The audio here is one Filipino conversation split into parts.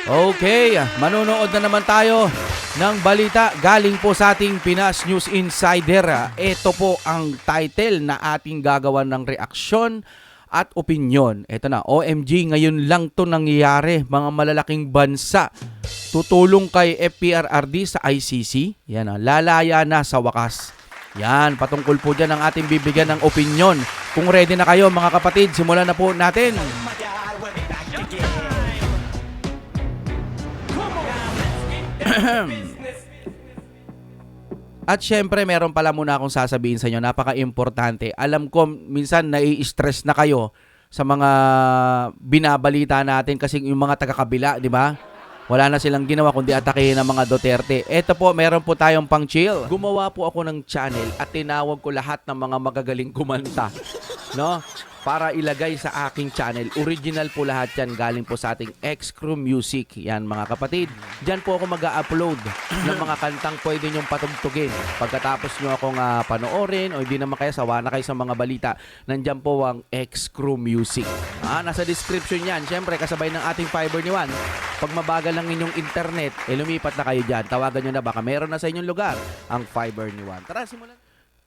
Okay, manonood na naman tayo ng balita galing po sa ating Pinas News Insider. Ito po ang title na ating gagawan ng reaksyon at opinyon. Ito na, OMG, ngayon lang to nangyayari. Mga malalaking bansa tutulong kay FPRRD sa ICC. Yan, lalaya na sa wakas. Yan, patungkol po dyan ang ating bibigyan ng opinyon. Kung ready na kayo mga kapatid, simulan na po natin. At syempre, meron pala muna akong sasabihin sa inyo, napaka-importante. Alam ko, minsan nai-stress na kayo sa mga binabalita natin kasi yung mga taga-kabila, di ba? Wala na silang ginawa kundi atakehin ng mga Duterte. Eto po, meron po tayong pang-chill. Gumawa po ako ng channel at tinawag ko lahat ng mga magagaling kumanta. No? Para ilagay sa aking channel. Original po lahat yan. Galing po sa ating X-Crew Music. Yan mga kapatid. Diyan po ako mag-upload ng mga kantang pwede nyong patugtugin. Pagkatapos nyo akong panoorin o hindi naman kaya sawa na kayo sa mga balita, nandyan po ang X-Crew Music. Nasa description yan. Siyempre, kasabay ng ating fiber ni Juan. Pag mabagal ng inyong internet, lumipat na kayo dyan. Tawagan nyo na baka meron na sa inyong lugar ang fiber ni Juan. Tara, simulan.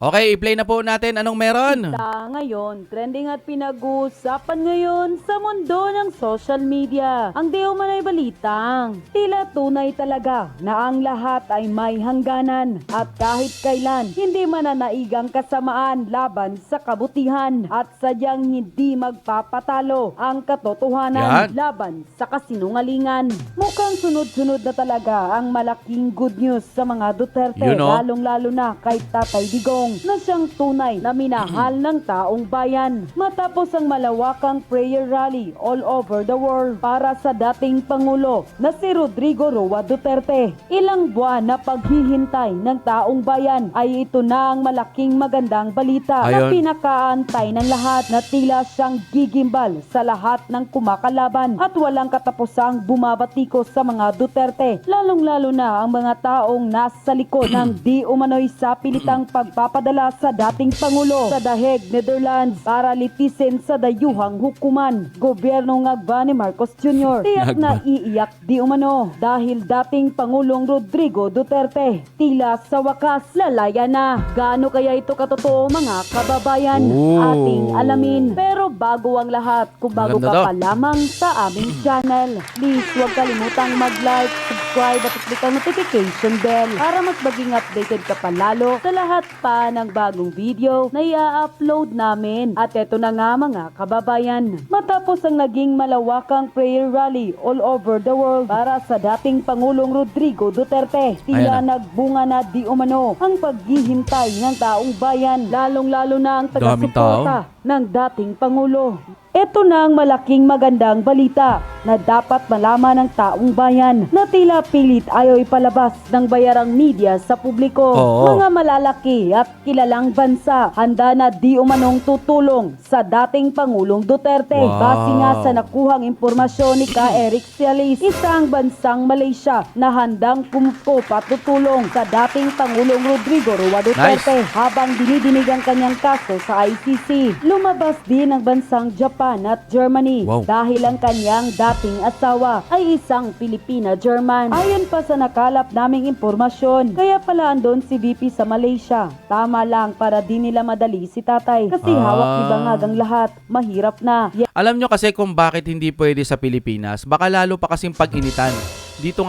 Okay, i-play na po natin. Anong meron? Ngayon, trending at pinag-uusapan ngayon sa mundo ng social media. Ang di umanay balitang, tila tunay talaga na ang lahat ay may hangganan at kahit kailan, hindi mananaigang kasamaan laban sa kabutihan at sadyang hindi magpapatalo ang katotohanan laban sa kasinungalingan. Mukhang sunod-sunod na talaga ang malaking good news sa mga Duterte, lalong-lalo na kay Tatay Digong na siyang tunay na minahal ng taong bayan. Matapos ang malawakang prayer rally all over the world para sa dating Pangulo na si Rodrigo Roa Duterte. Ilang buwan na paghihintay ng taong bayan ay ito na ang malaking magandang balita na pinakaantay ng lahat na tila siyang gigimbal sa lahat ng kumakalaban at walang katapusang bumabatikos sa mga Duterte, lalong-lalo na ang mga taong nasa likod ng di umano'y sapilitang pagpapadala sa dating Pangulo sa The Hague, Netherlands para litisin sa dayuhang hukuman. Gobyerno ngagba ni Marcos Jr. Tiyak na iiyak di umano dahil dating Pangulong Rodrigo Duterte tila sa wakas lalaya na. Gaano kaya ito katotoo mga kababayan? Ating alamin. Pero bago ang lahat, kung bago ka pa lamang sa aming channel, please huwag kalimutang mag-like, subscribe at click ang notification bell para mas maging updated ka pa lalo sa lahat pa ng bagong video na i-upload namin. At eto na nga mga kababayan, matapos ang naging malawakang prayer rally all over the world para sa dating Pangulong Rodrigo Duterte, tila nagbunga na di umano ang paghihintay ng taong bayan, lalong-lalo na ang taga-suporta ng dating Pangulo. Ito na ang malaking magandang balita na dapat malaman ng taong bayan na tila pilit ayaw ipalabas ng bayarang media sa publiko. Mga malalaki at kilalang bansa handa na di umanong tutulong sa dating Pangulong Duterte. Base nga sa nakuhang impormasyon ni Ka Eric Cialis, isang bansang Malaysia na handang kumupo patutulong sa dating Pangulong Rodrigo Roa Duterte habang dinidinig ang kanyang kaso sa ICC. Lumabas din ang bansang Japan at Germany dahil ang kanyang dating asawa ay isang Pilipina-German. Ayon pa sa nakalap naming impormasyon, kaya pala andon si VP sa Malaysia. Tama lang para di nila madali si tatay kasi hawak ni bangagang lahat. Mahirap na. Alam nyo kasi kung bakit hindi pwede sa Pilipinas, baka lalo pa kasing pag-initan. Dito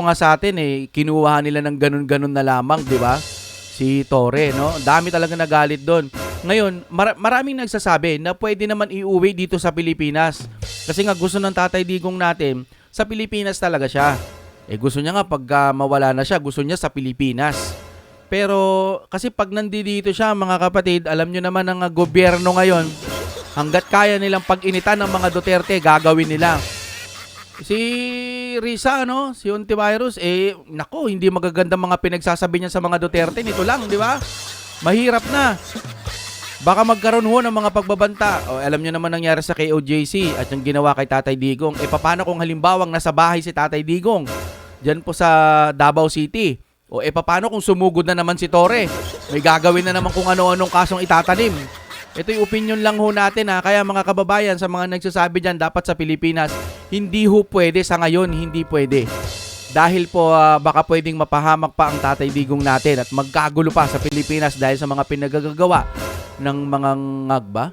nga sa atin kinuha nila ng ganun-ganun na lamang, di ba? Si Torre, no? Dami talaga nagalit doon. Ngayon, maraming nagsasabi na pwede naman iuwi dito sa Pilipinas. Kasi nga gusto ng Tatay Digong natin, sa Pilipinas talaga siya. Gusto niya nga pag mawala na siya, gusto niya sa Pilipinas. Pero kasi pag nandito siya, mga kapatid, alam nyo naman ang gobyerno ngayon, hanggat kaya nilang pag-initan ng mga Duterte, gagawin nila. Si Risa, si Ontiveros, nako, hindi magaganda mga pinagsasabi niya sa mga Duterte. Nito lang, di ba? Mahirap na. Baka magkaroon ho ng mga pagbabanta. Alam nyo naman nangyari sa KOJC at yung ginawa kay Tatay Digong. Paano kung halimbawang nasa bahay si Tatay Digong dyan po sa Davao City? Paano kung sumugod na naman si Torre? May gagawin na naman kung ano-anong kasong itatanim. Ito yung opinion lang ho natin ha. Kaya mga kababayan, sa mga nagsasabi dyan, dapat sa Pilipinas, hindi ho pwede sa ngayon, hindi pwede. Dahil po baka pwedeng mapahamak pa ang Tatay Digong natin at magkagulo pa sa Pilipinas dahil sa mga pinagagagawa ng mga ngagba.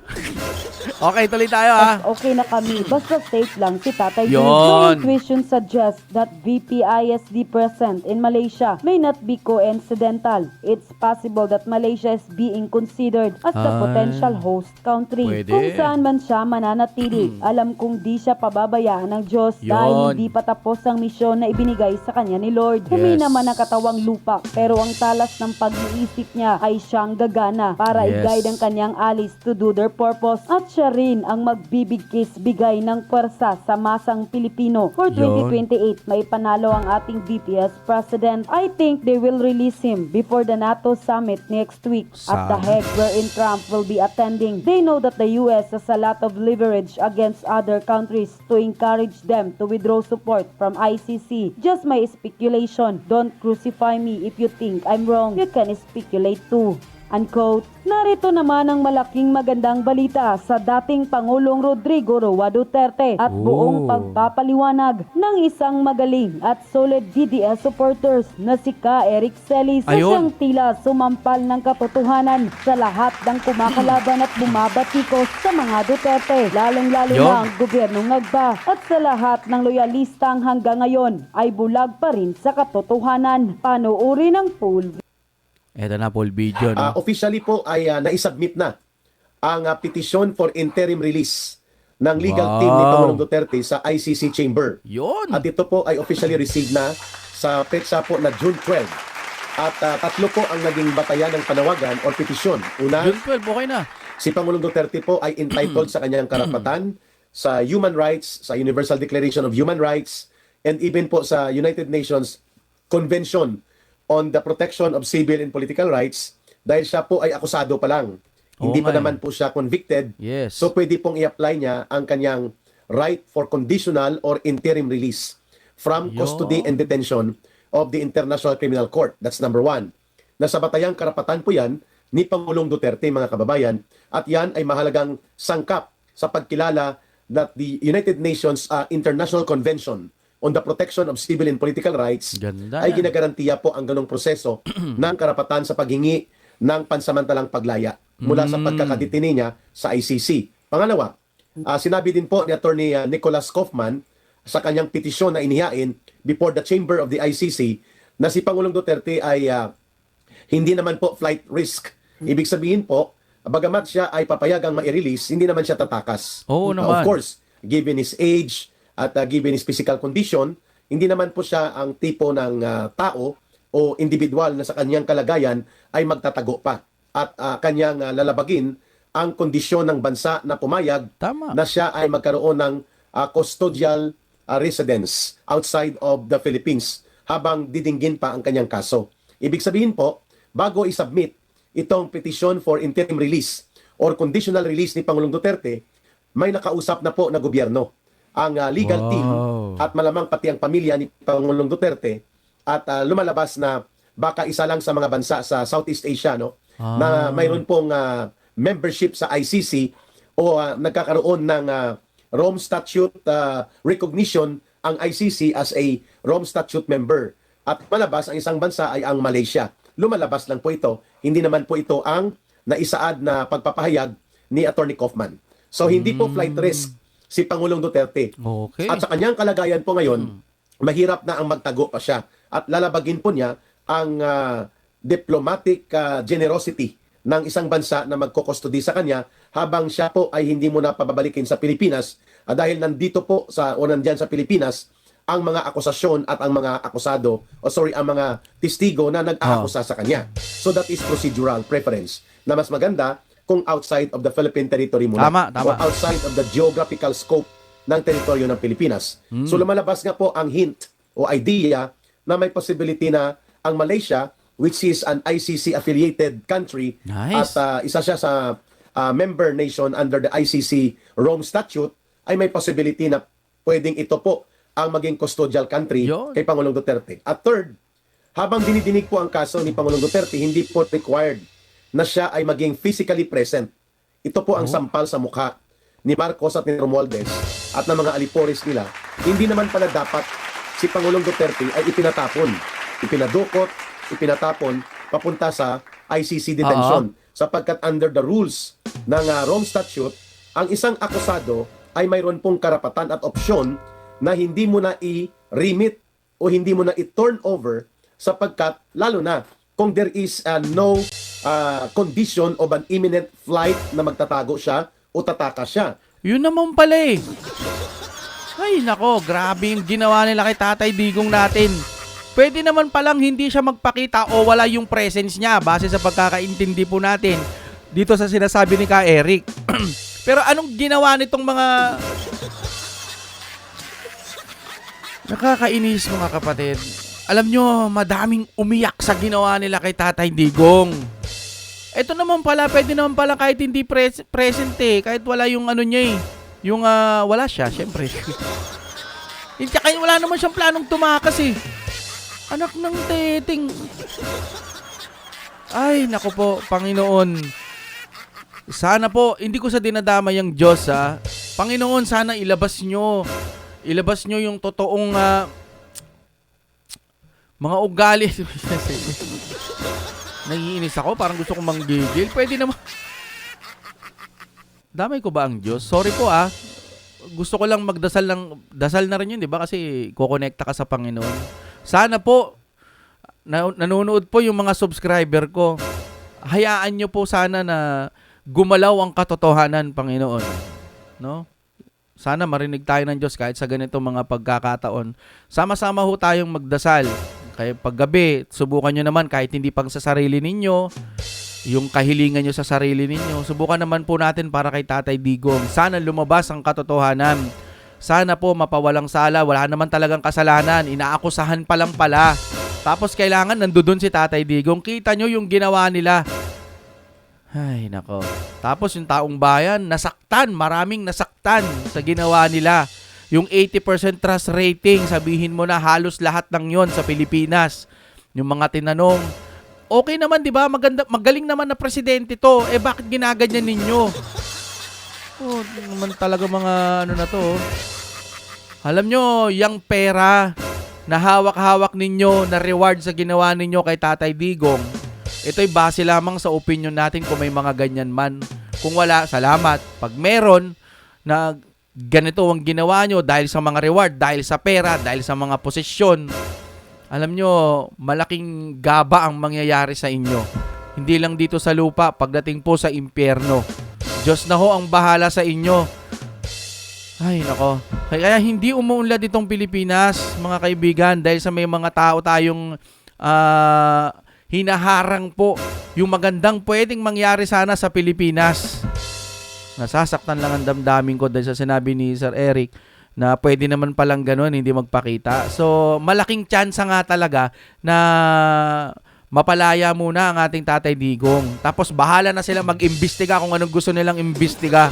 Okay, tuloy tayo ha. Okay na kami, basta safe lang si Tatay Digong. Yon. No intuition suggests that VPISD present in Malaysia may not be coincidental. It's possible that Malaysia is being considered as the Ay, potential host country. pwede. Kung saan man siya mananatili, alam kong di siya pababayaan ng Diyos dahil Yon. hindi pa tapos ang misyon na ibinigay sa kanya ni Lord. Humina Yes. man ang katawang lupa, pero ang talas ng pag-iisip niya ay siyang gagana para Yes. i-guide ang kanyang allies to do their purpose. At siya rin ang magbibigkis bigay ng pwersa sa masang Pilipino. For Yun. 2028, may panalo ang ating VP as President. I think they will release him before the NATO summit next week at the Sana. Hague wherein Trump will be attending. They know that the US has a lot of leverage against other countries to encourage them to withdraw support from ICC. Just my speculation. Don't crucify me if you think I'm wrong. You can speculate too. Unquote. Narito naman ang malaking magandang balita sa dating Pangulong Rodrigo Roa Duterte at buong pagpapaliwanag ng isang magaling at solid DDS supporters na si Ka Eric Celis na Ayun. siyang tila sumampal ng katotohanan sa lahat ng kumakalaban at bumabatikos sa mga Duterte, lalong-lalo Yun. na ang gobyernong Ngagba at sa lahat ng loyalistang hanggang ngayon ay bulag pa rin sa katotohanan. Panoorin ang full Ito na po video, no? Officially po ay naisubmit na ang petisyon for interim release ng legal team ni Wow. Pangulong Duterte sa ICC Chamber. Yun. At ito po ay officially received na sa petsa po na June 12. At tatlo po ang naging batayan ng panawagan o petisyon. Una, June 12, okay na. si Pangulong Duterte po ay entitled sa kanyang karapatan sa human rights, sa Universal Declaration of Human Rights, and even po sa United Nations Convention on the Protection of Civil and Political Rights dahil siya po ay akusado pa lang. Hindi pa nga eh. naman po siya convicted. Yes. So pwede pong i-apply niya ang kanyang right for conditional or interim release from Yo. custody and detention of the International Criminal Court. That's number one. Nasa batayang karapatan po yan ni Pangulong Duterte, mga kababayan, at yan ay mahalagang sangkap sa pagkilala that the United Nations International Convention on the Protection of Civil and Political Rights Ganda ay yan. ginagarantiya po ang ganong proseso ng karapatan sa paghingi ng pansamantalang paglaya mula sa pagkakadetini niya sa ICC. Pangalawa, sinabi din po ni Attorney Nicholas Kaufman sa kanyang petisyon na inihain before the chamber of the ICC na si Pangulong Duterte ay hindi naman po flight risk. Ibig sabihin po, bagamat siya ay papayagang ma-release, hindi naman siya tatakas. Oo Of naman. course, given his age at given his physical condition, hindi naman po siya ang tipo ng tao o individual na sa kanyang kalagayan ay magtatago pa at kanyang lalabagin ang kondisyon ng bansa na pumayag Tama. na siya ay magkaroon ng custodial residence outside of the Philippines habang didinggin pa ang kanyang kaso. Ibig sabihin po, bago isubmit itong petition for interim release or conditional release ni Pangulong Duterte, may nakausap na po na gobyerno ang legal team at malamang pati ang pamilya ni Pangulong Duterte at lumalabas na baka isa lang sa mga bansa sa Southeast Asia na mayroon pong membership sa ICC o nagkakaroon ng Rome Statute recognition ang ICC as a Rome Statute member. At malabas ang isang bansa ay ang Malaysia. Lumalabas lang po ito. Hindi naman po ito ang naisaad na pagpapahayag ni Attorney Kaufman. So hindi po flight risk si Pangulong Duterte. Okay. At sa kanyang kalagayan po ngayon, mahirap na ang magtago pa siya. At lalabagin po niya ang diplomatic generosity ng isang bansa na magkukustody sa kanya habang siya po ay hindi mo na pababalikin sa Pilipinas dahil nandito po o nandyan sa Pilipinas ang mga akusasyon at ang mga akusado ang mga testigo na nag-aakusa sa kanya. So that is procedural preference na mas maganda kung outside of the Philippine territory muna. Tama. Or outside of the geographical scope ng teritoryo ng Pilipinas. So lumalabas nga po ang hint o idea na may possibility na ang Malaysia, which is an ICC-affiliated country, Nice. at isa siya sa member nation under the ICC Rome Statute, ay may possibility na pwedeng ito po ang maging custodial country Yun. kay Pangulong Duterte. At third, habang dinidinig po ang kaso ni Pangulong Duterte, hindi po required na siya ay maging physically present Ito po ang sampal sa mukha ni Marcos at ni Romualdez at ng mga alipores nila. Hindi naman pala dapat si Pangulong Duterte ay ipinatapon, ipinadukot, ipinatapon papunta sa ICC detention. Sapagkat under the rules ng Rome Statute, ang isang akusado ay mayroon pong karapatan at opsyon na hindi mo na i-remit o hindi mo na i-turn over sapagkat lalo na kung there is no condition of an imminent flight na magtatago siya o tatakas siya. Yun naman pala eh. Ay nako, grabe yung ginawa nila kay Tatay Digong natin. Pwede naman palang hindi siya magpakita o wala yung presence niya base sa pagkakaintindi po natin dito sa sinasabi ni Ka Eric. Pero anong ginawa nitong mga... Nakakainis mga kapatid. Alam nyo, madaming umiyak sa ginawa nila kay Tatay Digong. Ito naman pala, pwede naman pala kahit hindi present eh. Kahit wala yung ano niya eh. Yung wala siya, syempre. Tsaka wala naman siyang planong tumakas eh. Anak ng teting. Ay, naku po, Panginoon. Sana po, hindi ko sa dinadama yung Diyos ha. Panginoon, sana ilabas nyo. Ilabas nyo yung totoong mga ugali. Naiinis ako, parang gusto kong manggigil. Pwede naman. Damay ko ba ang Diyos? Sorry po gusto ko lang magdasal dasal na rin yun, di ba? Kasi kukonekta ka sa Panginoon. Sana po, nanonood po yung mga subscriber ko. Hayaan nyo po sana na gumalaw ang katotohanan, Panginoon. No? Sana marinig tayo ng Diyos kahit sa ganitong mga pagkakataon. Sama-sama ho tayong magdasal. Kaya paggabi, subukan nyo naman kahit hindi pang sa sarili ninyo, yung kahilingan nyo sa sarili ninyo, subukan naman po natin para kay Tatay Digong. Sana lumabas ang katotohanan. Sana po mapawalang sala, wala naman talagang kasalanan, inaakusahan pa lang pala. Tapos kailangan nandoon si Tatay Digong. Kita nyo yung ginawa nila. Ay nako. Tapos yung taong bayan, nasaktan, maraming nasaktan sa ginawa nila. Yung 80% trust rating, sabihin mo na halos lahat ng yon sa Pilipinas. Yung mga tinanong, okay naman 'di ba? Magaling naman na presidente to. Eh bakit ginaganyan ninyo? Oh, naman talaga mga ano na to. Alam nyo, yung pera na hawak-hawak ninyo na reward sa ginawa ninyo kay Tatay Digong, ito'y base lamang sa opinion natin kung may mga ganyan man. Kung wala, salamat. Pag meron na ganito ang ginawa nyo dahil sa mga reward, dahil sa pera, dahil sa mga posisyon, alam nyo, malaking gaba ang mangyayari sa inyo. Hindi lang dito sa lupa, pagdating po sa impyerno. Diyos na ho ang bahala sa inyo. Ay, nako. Kaya hindi umuunlad itong Pilipinas, mga kaibigan, dahil sa may mga tao tayong hinaharang po yung magandang pwedeng mangyari sana sa Pilipinas. Nasasaktan lang ang damdamin ko dahil sa sinabi ni Sir Eric na pwede naman palang ganun, hindi magpakita. So, malaking tsansa nga talaga na mapalaya muna ang ating Tatay Digong. Tapos bahala na sila mag-imbestiga kung anong gusto nilang imbestiga.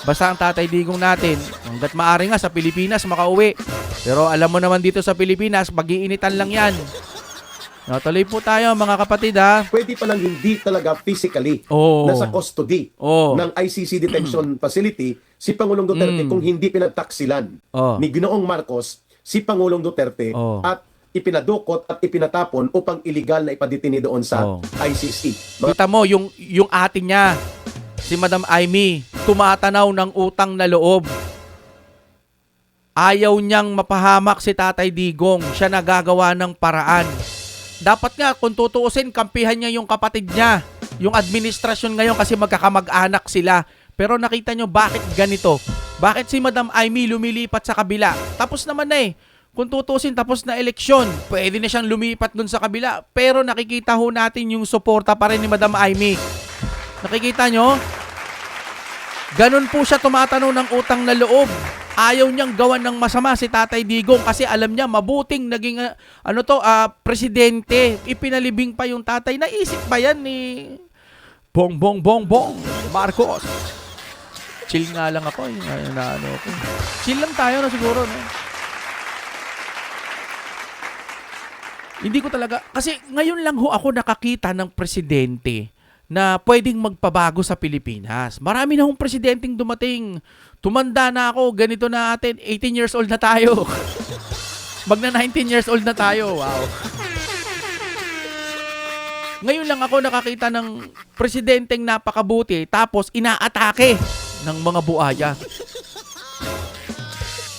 Basta ang Tatay Digong natin, hanggat maaari nga sa Pilipinas makauwi. Pero alam mo naman dito sa Pilipinas, pag-iinitan lang yan. No, tuloy po tayo mga kapatid ha. Pwede pa lang hindi talaga physically nasa custody ng ICC detention facility si Pangulong Duterte kung hindi pinagtaksilan ni Ginoong Marcos si Pangulong Duterte at ipinadukot at ipinatapon upang illegal na ipadetini doon sa ICC. Kita mo, yung ate niya, si Madam Amy, tumatanaw ng utang na loob. Ayaw niyang mapahamak si Tatay Digong. Siya nagagawa ng paraan. Dapat nga, kung tutuusin, kampihan niya yung kapatid niya. Yung administrasyon ngayon kasi magkakamag-anak sila. Pero nakita nyo, bakit ganito? Bakit si Madam Amy lumilipat sa kabila? Tapos naman na eh. Kung tutusin, tapos na eleksyon, pwede na siyang lumipat dun sa kabila. Pero nakikita ho natin yung suporta pa rin ni Madam Amy. Nakikita nyo? Ganun po siya tumatanaw ng utang na loob. Ayaw niyang gawan ng masama si Tatay Digong kasi alam niya mabuting naging presidente. Ipinalibing pa yung tatay. Naisip ba yan ni Bongbong Marcos? Chill nga lang ako. Chill lang tayo na siguro. No? Hindi ko talaga, kasi ngayon lang ho ako nakakita ng presidente na pwedeng magpabago sa Pilipinas. Marami na hong presidenteng dumating. Tumanda na ako, ganito na atin, 18 years old na tayo. Magna 19 years old na tayo. Wow. Ngayon lang ako nakakita ng presidenteng napakabuti tapos inaatake ng mga buaya.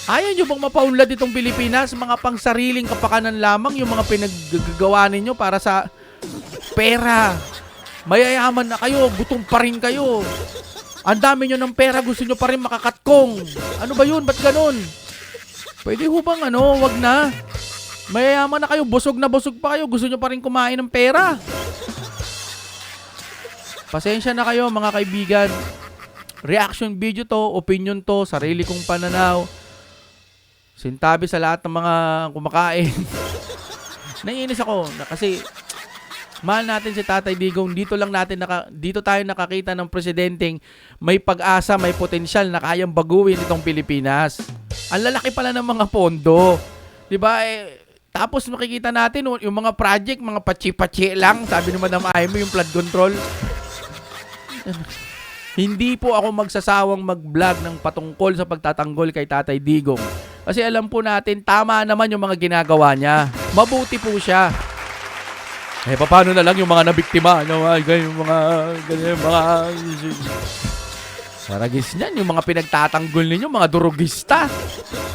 Ayaw nyo bang mapaunlad itong Pilipinas? Mga pang sariling kapakanan lamang yung mga pinaggagawa ninyo para sa pera. Mayayaman na kayo, gutom pa rin kayo. Ang dami nyo ng pera, gusto nyo pa rin makakatkong. Ano ba yun? Ba't ganun? Pwede ho bang wag na. Mayayaman na kayo, busog na busog pa kayo, gusto nyo pa rin kumain ng pera. Pasensya na kayo mga kaibigan. Reaction video to, opinion to, sarili kong pananaw. Sintabi sa lahat ng mga kumakain. Naiinis ako kasi mahal natin si Tatay Digong. Dito tayo nakakita ng presidenteng may pag-asa, may potensyal na kayang baguhin itong Pilipinas. Ang lalaki pala ng mga pondo. 'Di ba? Tapos makikita natin yung mga project, mga patsi-patsi lang. Sabi naman ng mo yung flood control. Hindi po ako magsasawang mag-vlog ng patungkol sa pagtatanggol kay Tatay Digong. Kasi alam po natin, tama naman yung mga ginagawa niya. Mabuti po siya. Paano na lang yung mga nabiktima? Yung mga saragis niyan, yung mga pinagtatanggol ninyo, mga durugista.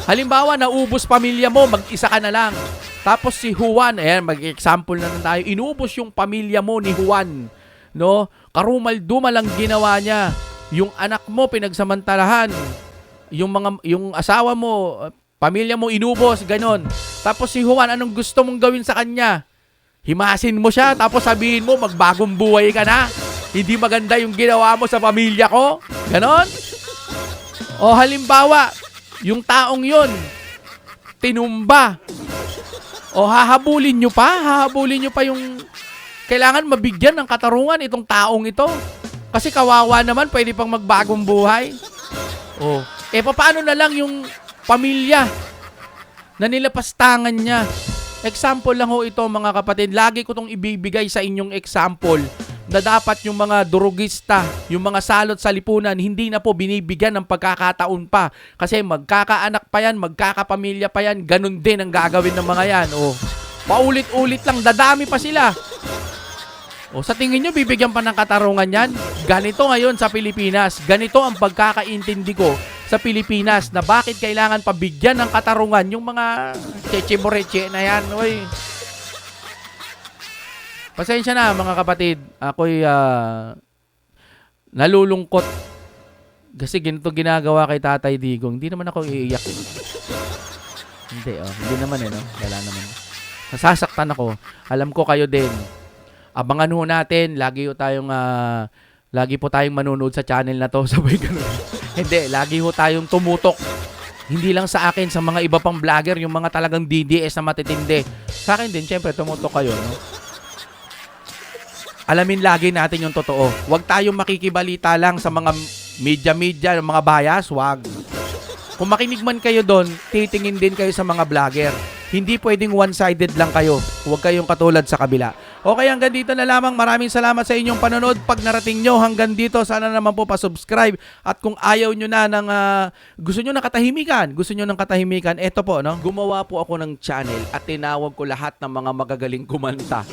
Halimbawa, naubos pamilya mo, mag-isa ka na lang. Tapos si Juan, mag-example na lang tayo, inubos yung pamilya mo ni Juan. No? Karumal-dumal lang ginawa niya. Yung anak mo, pinagsamantalahan. Yung asawa mo, pamilya mo, inubos, ganon. Tapos si Juan, anong gusto mong gawin sa kanya? Himasin mo siya, tapos sabihin mo, magbagong buhay ka na. Hindi maganda yung ginawa mo sa pamilya ko. Ganon. O halimbawa, yung taong yun, tinumba. O hahabulin nyo pa yung kailangan mabigyan ng katarungan itong taong ito. Kasi kawawa naman, pwede pang magbagong buhay. O, paano na lang yung pamilya na nilapastangan niya? Example lang ho ito mga kapatid. Lagi ko itong ibibigay sa inyong example na dapat yung mga durugista, yung mga salot sa lipunan, hindi na po binibigyan ng pagkakataon pa. Kasi magkakaanak pa yan, magkakapamilya pa yan, ganun din ang gagawin ng mga yan. O, paulit-ulit lang, dadami pa sila. O, sa tingin nyo, bibigyan pa ng katarungan yan? Ganito ngayon sa Pilipinas. Ganito ang pagkakaintindi ko sa Pilipinas na bakit kailangan pabigyan ng katarungan yung mga cheche-moreche na yan. Oy. Pasensya na mga kapatid. Ako'y nalulungkot. Kasi ganito ginagawa kay Tatay Digong. Hindi naman ako iiyak. Hindi naman no? Wala naman. Nasasaktan ako. Alam ko kayo din. Abangan ho natin. Lagi po tayong manunood sa channel na to. Sabay ganun. Hindi, lagi ho tayong tumutok. Hindi lang sa akin, sa mga iba pang vlogger, yung mga talagang DDS na matitindi. Sa akin din, syempre, tumutok kayo, no? Alamin lagi natin yung totoo. Huwag tayong makikibalita lang sa mga media-media, mga bias, wag. Kung makinig man kayo doon, titingin din kayo sa mga vlogger. Hindi pwedeng one-sided lang kayo. Huwag kayong katulad sa kabila. Okay, hanggang dito na lamang. Maraming salamat sa inyong panonood. Pag narating nyo hanggang dito, sana naman po pa-subscribe. At kung ayaw nyo na ng gusto nyo ng katahimikan, eto po, no? Gumawa po ako ng channel at tinawag ko lahat ng mga magagaling kumanta,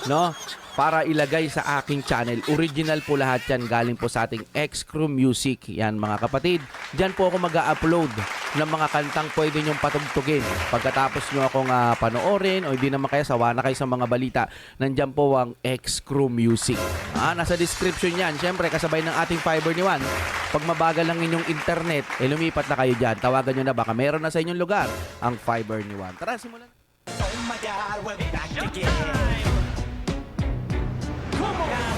no? Para ilagay sa aking channel. Original po lahat yan. Galing po sa ating X-Crew Music. Yan mga kapatid. Diyan po ako mag-upload ng mga kantang pwede nyong patugtugin. Pagkatapos nyo akong panoorin o hindi naman kaya sawa na kayo sa mga balita, nandyan po ang X-Crew Music. Nasa description yan. Siyempre, kasabay ng ating Fiber ni Juan. Pag mabagal lang inyong internet, lumipat na kayo dyan. Tawagan nyo na baka meron na sa inyong lugar ang Fiber ni Juan. Tara, simulan. Oh my God, we're back again. Come on.